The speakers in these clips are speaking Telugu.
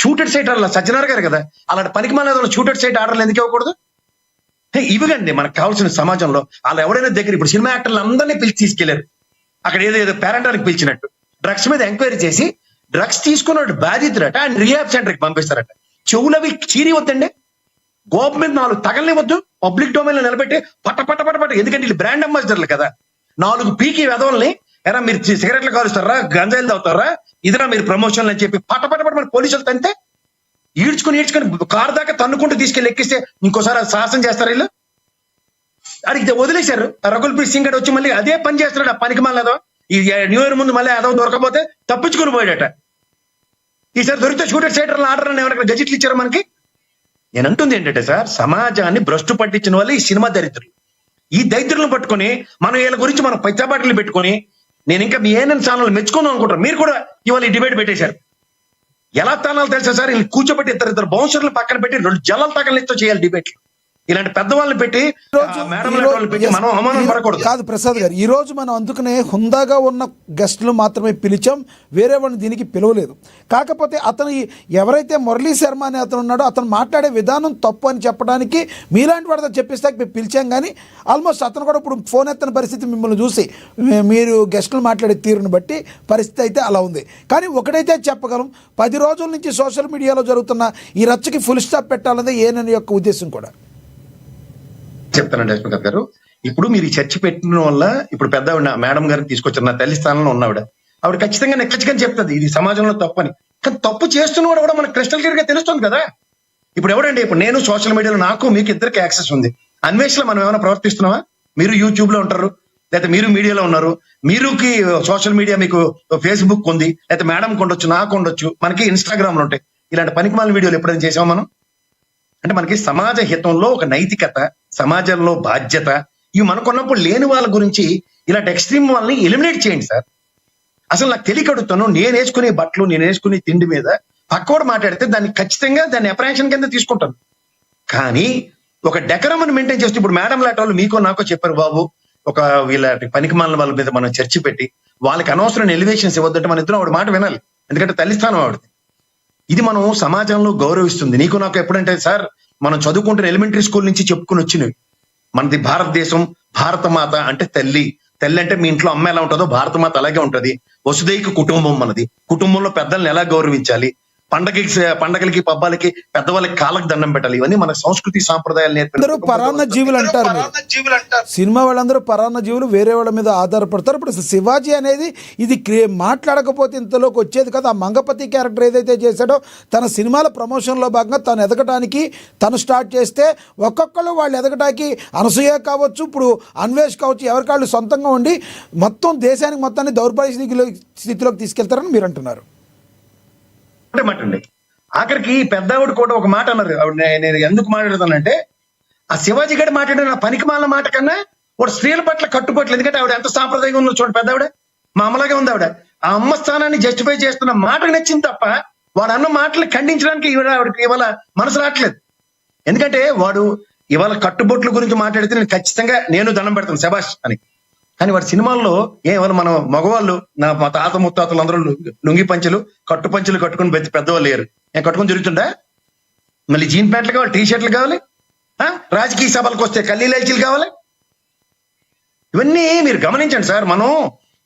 షూటెడ్ సైట్ ఆర్డర్ సజ్జనార్ గారు కదా, అలాంటి పనికి మన షూటెడ్ సైట్ ఆర్డర్లు ఎందుకు ఇవ్వకూడదు? ఇవిగండి మనకు కావాల్సిన సమాజంలో. వాళ్ళు ఎవరైనా దగ్గర ఇప్పుడు సినిమా యాక్టర్లు అందరినీ పిలిచి తీసుకెళ్లారు, అక్కడ ఏదో పేరెంటానికి పిలిచినట్టు డ్రగ్స్ మీద ఎంక్వైరీ చేసి డ్రగ్స్ తీసుకున్నాడు బాధితుడట, ఆయన రిహాబ్ సెంటర్ కి పంపిస్తారట. చెవులవి చీరి వద్దండి, గోప మీద 4 తగలనివద్దు, పబ్లిక్ డొమైన్ లో నిలబెట్టి పట్ట పట్ట పట్ట పట్ట. ఎందుకంటే వీళ్ళు బ్రాండ్ అంబాసిడర్లు కదా, 4 పీకి వెధవల్ని ఎరా మీరు సిగరెట్లు కాలుస్తారా, గంజాయిలు తాగుతారా, ఇదిరా మీరు ప్రమోషన్లు అని చెప్పి పట్ట పట్ట పట్ట మన పోలీసులు తంతే ఈడ్చుకుని కారు దాకా తన్నుకుంటూ తీసుకెళ్ళి ఎక్కిస్తే ఇంకోసారి సాహసం చేస్తారు వీళ్ళు. అడిగితే వదిలేశారు. రఘుల్ ప్రీత్ సింగ్ వచ్చి మళ్ళీ అదే పని చేస్తున్నాడు. ఆ పనికి మళ్ళీ ఈ న్యూ ఇయర్ ముందు మళ్ళీ అదో దొరకపోతే తప్పించుకుని పోయాడట. ఈసారి దొరికితే షూటర్ సైటర్ ఆర్డర్ అని ఎవరైనా గజెట్లు ఇచ్చారు మనకి? నేను అంటుంది ఏంటంటే సార్, సమాజాన్ని భ్రష్టు పట్టించిన వాళ్ళు ఈ సినిమా దరిద్రులు. ఈ దరిద్రులను పట్టుకొని మనం వీళ్ళ గురించి మనం పచ్చబాటలు పెట్టుకొని నేను ఇంకా మీ ఏఎన్ఎన్ ఛానల్ మెచ్చుకుందాం అనుకుంటారు. మీరు కూడా ఇవాళ ఈ డిబేట్ పెట్టేశారు. ఎలా తానాలు తెలుసా సార్, వీళ్ళు కూర్చోబెట్టి ఇద్దరు బౌన్సర్లు పక్కన పెట్టి 2 జల్లల తగలనితో చేయాలి డిబేట్లు. ఇలాంటి పెద్దవాళ్ళని పెట్టి మనం అవమానం పడకూడదు. కాదు ప్రసాద్ గారు, ఈ రోజు మనం అందుకనే హుందాగా ఉన్న గెస్టులు మాత్రమే పిలిచాం, వేరే వాళ్ళని దీనికి పిలవలేదు. కాకపోతే అతను ఎవరైతే మురళీ శర్మ అనే అతను ఉన్నాడో అతను మాట్లాడే విధానం తప్పు అని చెప్పడానికి మీలాంటి వాడితో చెప్పిస్తే పిలిచాం. కానీ ఆల్మోస్ట్ అతను కూడా ఇప్పుడు ఫోన్ ఎత్తని పరిస్థితి మిమ్మల్ని చూసి మీరు గెస్టులు మాట్లాడే తీరుని బట్టి పరిస్థితి అయితే అలా ఉంది. కానీ ఒకటైతే చెప్పగలం, 10 రోజుల నుంచి సోషల్ మీడియాలో జరుగుతున్న ఈ రచ్చకి ఫుల్ స్టాప్ పెట్టాలన్నదే ఏనని యొక్క ఉద్దేశం కూడా. చెప్తానండి రష్మిక గారు, ఇప్పుడు మీరు ఈ చర్చ పెట్టిన వల్ల ఇప్పుడు పెద్ద మేడం గారిని తీసుకొచ్చారు, నా తల్లి స్థానంలో ఉన్నవిడ. ఆవిడ ఖచ్చితంగా నెక్కచ్చిగా చెప్తుంది ఇది సమాజంలో తప్పని. కానీ తప్పు చేస్తున్నవాడు కూడా మనకు క్రిస్టల్ క్లియర్ గా తెలుస్తుంది కదా. ఇప్పుడు ఎవడండి, ఇప్పుడు నేను సోషల్ మీడియాలో నాకు మీకు ఇద్దరికి యాక్సెస్ ఉంది. అన్వేషణలో మనం ఏమైనా ప్రవర్తిస్తున్నావా? మీరు యూట్యూబ్ లో ఉంటారు, లేకపోతే మీరు మీడియాలో ఉన్నారు, మీరుకి సోషల్ మీడియా మీకు ఫేస్బుక్ ఉంది, లేకపోతే మేడం ఉండొచ్చు, నాకు ఉండొచ్చు, మనకి ఇన్స్టాగ్రామ్లు ఉంటాయి. ఇలాంటి పనికిమాలిన వీడియోలు ఎప్పుడైనా చేసామా మనం? అంటే మనకి సమాజ హితంలో ఒక నైతికత, సమాజంలో బాధ్యత ఇవి మనకున్నప్పుడు లేని వాళ్ళ గురించి ఇలాంటి ఎక్స్ట్రీమ్ వాళ్ళని ఎలిమినేట్ చేయండి సార్. అసలు నాకు తెలియకడుగుతాను, నేను వేసుకునే బట్టలు, నేను వేసుకునే తిండి మీద పక్కోడు మాట్లాడితే దాన్ని ఖచ్చితంగా దాన్ని అప్రహెన్షన్ కింద తీసుకుంటాను. కానీ ఒక డెకరం అని మెయింటైన్ చేస్తూ ఇప్పుడు మేడం లాంటి వాళ్ళు మీకో నాకో చెప్పారు, బాబు ఒక వీళ్ళ పనికిమాలిన వాళ్ళ మీద మనం చర్చ పెట్టి వాళ్ళకి అనవసరం ఎలివేషన్స్ ఇవ్వద్దంటే మన ఇద్దరం ఆవిడ మాట వినాలి. ఎందుకంటే తల్లిస్థానం ఆవిడది. ఇది మనం సమాజంలో గౌరవిస్తుంది. నీకు నాకు ఎప్పుడంటే సార్, మనం చదువుకుంటున్న ఎలిమెంటరీ స్కూల్ నుంచి చెప్పుకుని వచ్చినవి, మనది భారతదేశం, భారత మాత అంటే తల్లి. తల్లి అంటే మీ ఇంట్లో అమ్మ ఎలా ఉంటుందో భారత మాత అలాగే ఉంటది. వసుదైక కుటుంబం మనది. కుటుంబంలో పెద్దల్ని ఎలా గౌరవించాలి, పండగలకి పబ్బాలకి పెద్దవాళ్ళకి కాళ్ళకి దండం పెట్టాలి. ఇవన్నీ మన సంస్కృతి సాంప్రదాయాలు నేర్పారు. పరాన్న జీవులు అంటారు, సినిమా వాళ్ళందరూ పరాన్న జీవులు, వేరే వాళ్ళ మీద ఆధారపడతారు. ఇప్పుడు శివాజీ అనేది ఇది మాట్లాడకపోతే ఇంతలోకి వచ్చేది కదా. ఆ మంగపతి క్యారెక్టర్ ఏదైతే చేశాడో తన సినిమాల ప్రమోషన్లో భాగంగా తను ఎదగడానికి తను స్టార్ట్ చేస్తే ఒక్కొక్కళ్ళు వాళ్ళు ఎదగడానికి, అనసూయ కావచ్చు, ఇప్పుడు అన్వేష్ కావచ్చు, ఎవరికాళ్ళు సొంతంగా ఉండి మొత్తం దేశానికి మొత్తాన్ని దౌర్భాగ్య స్థితిలోకి తీసుకెళ్తారని మీరు అంటున్నారు. మాటండి ఆఖరికి పెద్దవాడు కూడా ఒక మాట అన్నారు. నేను ఎందుకు మాట్లాడుతానంటే, ఆ శివాజీ గారి మాట్లాడిన పనికి మాలిన మాట కన్నా వాడు స్త్రీల పట్ల కట్టుబట్టలు. ఎందుకంటే ఆవిడ ఎంత సాంప్రదాయంగా ఉందో చూడండి, పెద్దవిడ మా అమ్మలాగే ఉంది ఆవిడ. ఆ అమ్మ స్థానాన్ని జస్టిఫై చేస్తున్న మాట నచ్చింది తప్ప వాడు అన్న మాటలు ఖండించడానికి ఆవిడకి ఇవాళ మనసు రావట్లేదు. ఎందుకంటే వాడు ఇవాళ కట్టుబొట్ల గురించి మాట్లాడితే నేను ఖచ్చితంగా నేను దండం పెడతాను శబాష్ అని. కానీ వాడి సినిమాల్లో ఏమన్నా మన మగవాళ్ళు, మా తాత ముత్తాతలు అందరూ లుంగి పంచులు, కట్టు పంచులు కట్టుకుని పెద్దవాళ్ళు లేరు. నేను కట్టుకుని తిరుగుతుందా? మళ్ళీ జీన్ ప్యాంట్లు కావాలి, టీ షర్ట్లు కావాలి, రాజకీయ సభలకు వస్తే కల్లీలైచీలు కావాలి. ఇవన్నీ మీరు గమనించండి సార్. మనం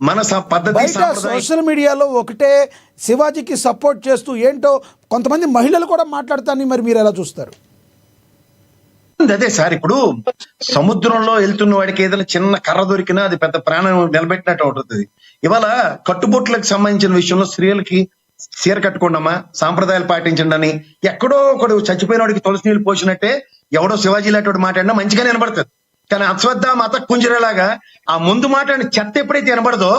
మన పద్ధతి సోషల్ మీడియాలో ఒకటే శివాజీకి సపోర్ట్ చేస్తూ ఏంటో కొంతమంది మహిళలు కూడా మాట్లాడతారని మరి మీరు ఎలా చూస్తారు? అదే సార్, ఇప్పుడు సముద్రంలో వెళ్తున్న వాడికి ఏదైనా చిన్న కర్ర దొరికినా అది పెద్ద ప్రాణం నిలబెట్టినట్టు ఉంటుంది. ఇవాళ కట్టుబొట్లకు సంబంధించిన విషయంలో స్త్రీలకి చీర కట్టుకోండమ్మా, సాంప్రదాయాలు పాటించండి అని ఎక్కడో ఒకడు చచ్చిపోయిన వాడికి తులసి నీళ్ళు పోసినట్టే ఎవడో శివాజీ లాంటి మాట్లాడినా మంచిగానే వినబడుతుంది. కానీ అశ్వత్థ మత కుంజరలాగా ఆ ముందు మాట్లాడిన చెత్త ఎప్పుడైతే వినబడదో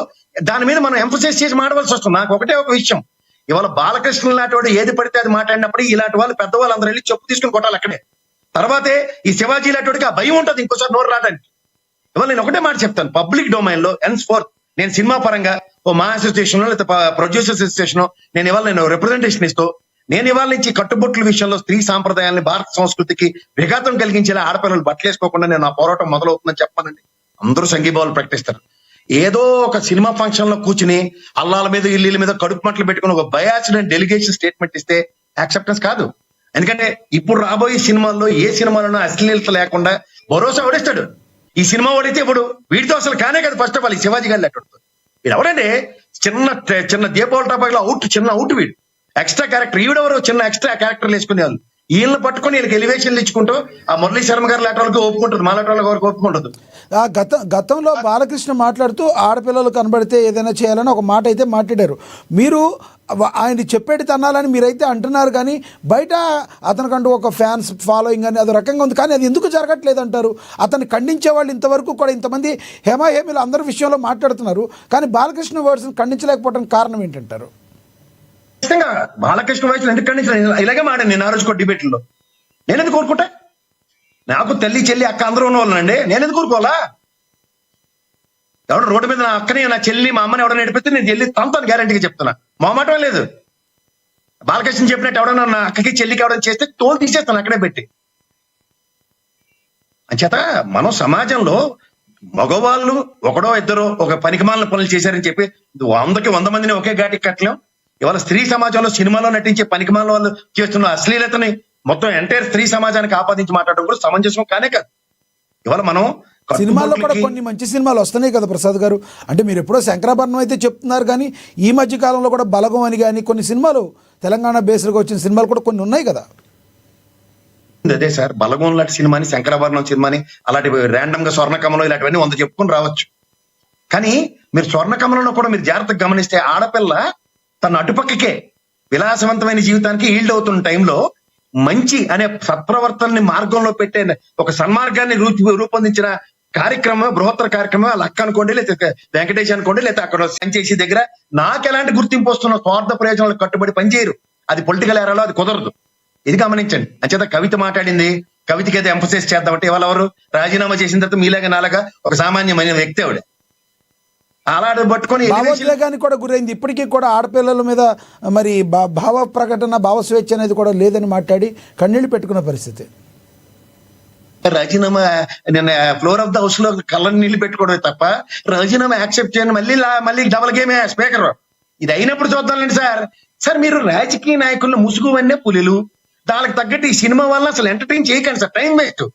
దాని మీద మనం ఎంఫసైజ్ చేసి మాట్లాడాల్సి వస్తుంది. నాకు ఒకటే ఒక విషయం, ఇవాళ బాలకృష్ణ లాంటి వాడు ఏది పడితే అది మాట్లాడినప్పుడు ఇలాంటి వాళ్ళు పెద్దవాళ్ళు అందరూ వెళ్ళి చెప్పు తీసుకుని కొట్టాలి అక్కడే. తర్వాతే ఈ శివాజీ లాంటి ఆ భయం ఉంటుంది ఇంకోసారి నోరు రావడానికి. ఇవాళ నేను ఒకటే మాట చెప్తాను, పబ్లిక్ డొమైన్ లో హెన్స్ ఫోర్త్ నేను సినిమా పరంగా ఓ మా అసోసియేషన్ లేదా ప్రొడ్యూసర్స్ అసోసియేషన్ నేను రిప్రజెంటేషన్ ఇస్తూ నేను ఇవాళ నుంచి కట్టుబొట్ల విషయంలో స్త్రీ సాంప్రదాయాన్ని, భారత సంస్కృతికి విఘాతం కలిగించేలా ఆడపిల్లలు బట్టలేసుకోకుండా నేను నా పోరాటం మొదలవుతుందని చెప్పానండి. అందరూ సంఘీభావాలు ప్రకటిస్తారు. ఏదో ఒక సినిమా ఫంక్షన్ లో కూర్చుని అల్లాల మీద ఇల్లీల మీద కడుపు మట్టలు పెట్టుకుని ఒక బయాస్డ్ అండ్ డెలిగేషన్ స్టేట్మెంట్ ఇస్తే యాక్సెప్టెన్స్ కాదు. ఎందుకంటే ఇప్పుడు రాబోయే సినిమాల్లో ఏ సినిమాలోనూ అశ్లీలత లేకుండా భరోసా ఓడిస్తాడు. ఈ సినిమా ఓడితే ఇప్పుడు వీడితో అసలు కానే కదా ఫస్ట్ ఆఫ్ ఆల్. ఈ శివాజీ గారు లెక్క వీడు ఎవరంటే చిన్న దీపావళి టాపాక్లో చిన్న అవుట్ వీడు ఎక్స్ట్రా క్యారెక్టర్. ఈవిడెవరు చిన్న ఎక్స్ట్రా క్యారెక్టర్లు వేసుకునే వాళ్ళు. వీళ్ళని పట్టుకొని వీళ్ళకి ఎలివేషన్లు ఇచ్చుకుంటూ ఆ మురళీ శర్మ గారు లాంటి వాళ్ళకి ఒప్పుకుంటుంది, మా లాంటి వాళ్ళకి వరకు ఒప్పుకుంటుంది. గతంలో బాలకృష్ణ మాట్లాడుతూ ఆడపిల్లలు కనబడితే ఏదైనా చేయాలని ఒక మాట అయితే మాట్లాడారు. మీరు ఆయన చెప్పేటి తనాలని మీరైతే అంటున్నారు, కానీ బయట అతనికంటూ ఒక ఫ్యాన్స్ ఫాలోయింగ్ అని అదో రకంగా ఉంది. కానీ అది ఎందుకు జరగట్లేదు అంటారు? అతన్ని ఖండించే వాళ్ళు ఇంతవరకు కూడా ఇంతమంది హేమాహేమిలు అందరి విషయంలో మాట్లాడుతున్నారు, కానీ బాలకృష్ణ వర్డ్స్ని ఖండించలేకపోవడానికి కారణం ఏంటంటారు? ఖచ్చితంగా బాలకృష్ణ వయసులో ఎందుకు ఖండించాను? ఇలాగే మాడాను నేను ఆ రోజు డిబేట్లో. నేను ఎందుకు కోరుకుంటా? నాకు తల్లి చెల్లి అక్క అందరూ ఉన్న వాళ్ళండి, నేను ఎందుకు కోరుకోవాలా? ఎవడు రోడ్డు మీద నా అక్కని నా చెల్లి మా అమ్మని ఎవడన్నా నడిపితే నేను చెల్లి తంతాను, గ్యారంటీగా చెప్తున్నా. మా మాట లేదు. బాలకృష్ణ చెప్పినట్టు ఎవడన్నా నా అక్కకి చెల్లికి ఎవడన్నా చేస్తే తోలు తీసేస్తాను అక్కడే పెట్టి. అంచేత మనం సమాజంలో మగవాళ్ళు ఒకడో ఇద్దరు ఒక పనికిమాలిన పనులు చేశారని చెప్పి 100కి 100 మందిని ఒకే ఘాటికి కట్టలేం. ఇవాళ స్త్రీ సమాజంలో సినిమాలో నటించే పనికిమాలిన వాళ్ళు చేస్తున్న అశ్లీలతని మొత్తం ఎంటైర్ స్త్రీ సమాజానికి ఆపాదించి మాట్లాడడం కూడా సమంజసం కానే కాదు. ఇవాళ మనం సినిమాల్లో కూడా కొన్ని మంచి సినిమాలు వస్తున్నాయి కదా ప్రసాద్ గారు. అంటే మీరు ఎప్పుడో శంకరాభరణం అయితే చెప్తున్నారు, కానీ ఈ మధ్య కాలంలో కూడా బలగం అని కానీ కొన్ని సినిమాలు తెలంగాణ బేస్డ్గా వచ్చిన సినిమాలు కూడా కొన్ని ఉన్నాయి కదా. అదే సార్, బలగం లాంటి సినిమాని, శంకరాభరణం సినిమాని, అలాంటి ర్యాండమ్ గా స్వర్ణకమలం ఇలాంటివన్నీ 100 చెప్పుకొని రావచ్చు. కానీ మీరు స్వర్ణకమలంలో కూడా మీరు జాగ్రత్తగా గమనిస్తే ఆడపిల్ల తన అటుపక్కకే విలాసవంతమైన జీవితానికి ఈల్డ్ అవుతున్న టైంలో మంచి అనే సత్ప్రవర్తనని మార్గంలో పెట్టే ఒక సన్మార్గాన్ని రూపొందించిన కార్యక్రమం, బృహత్తర కార్యక్రమం వాళ్ళ అక్క అనుకోండి, లేకపోతే వెంకటేష్ అనుకోండి, లేకపోతే అక్కడ సంచేసి దగ్గర నాకు ఎలాంటి గుర్తింపు వస్తున్న స్వార్థ ప్రయోజనాలకు కట్టుబడి పనిచేయరు. అది పొలిటికల్ ఏరాలో అది కుదరదు. ఇది గమనించండి. అంచేత కవిత మాట్లాడింది, కవితకి అయితే ఎంఫసైజ్ చేద్దామంటే ఇవాళ ఎవరు రాజీనామా చేసిన తర్వాత మీలాగా నాలాగా ఒక సామాన్యమైన వ్యక్తి ఆవిడ అలాంటి పట్టుకొని భావోద్వేగానికి కూడా గురైంది. ఇప్పటికీ కూడా ఆడపిల్లల మీద మరి భావ ప్రకటన, భావ స్వేచ్ఛ అనేది కూడా లేదని మాట్లాడి కన్నీళ్లు పెట్టుకున్న పరిస్థితి. రాజీనామా నిన్న ఫ్లోర్ ఆఫ్ ద హౌస్ లో కళ్ళని నీళ్లు పెట్టుకోవడమే తప్ప రాజీనామా యాక్సెప్ట్ చేయని మళ్ళీ డబల్ గేమే స్పీకర్. ఇది అయినప్పుడు చూద్దాంలేండి సార్. మీరు రాజకీయ నాయకులను ముసుగువన్నే పులిలు, దానికి తగ్గట్టు ఈ సినిమా వల్ల అసలు ఎంటర్టైన్ చేయకండి సార్. Time waste.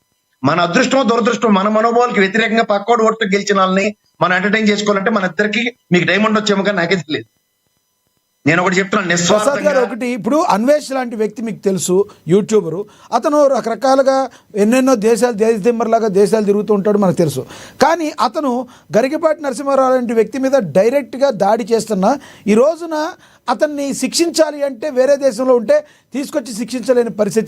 మన అదృష్టం దురదృష్టం, మన మనోభావాలకు వ్యతిరేకంగా పక్కోడు ఓటుతో గెలిచిన వాళ్ళని మనం ఎంటర్టైన్ చేసుకోవాలంటే మన ఇద్దరికి మీకు డైమండ్ వచ్చేమో కానీ నాకే తెలియదు. నేను ఒకటి చెప్తున్నాను నిస్వార్థంగా. ఒకటి ఇప్పుడు అన్వేష్ లాంటి వ్యక్తి మీకు తెలుసు, యూట్యూబరు. అతను రకరకాలుగా ఎన్నెన్నో దేశదిమ్మర్లాగా దేశాలు తిరుగుతూ ఉంటాడు మనకు తెలుసు. కానీ అతను గరికపాటి నరసింహారావు లాంటి వ్యక్తి మీద డైరెక్ట్గా దాడి చేస్తున్నా ఈ రోజున అతన్ని శిక్షించాలి అంటే వేరే దేశంలో ఉంటే తీసుకొచ్చి శిక్షించలేని పరిస్థితి.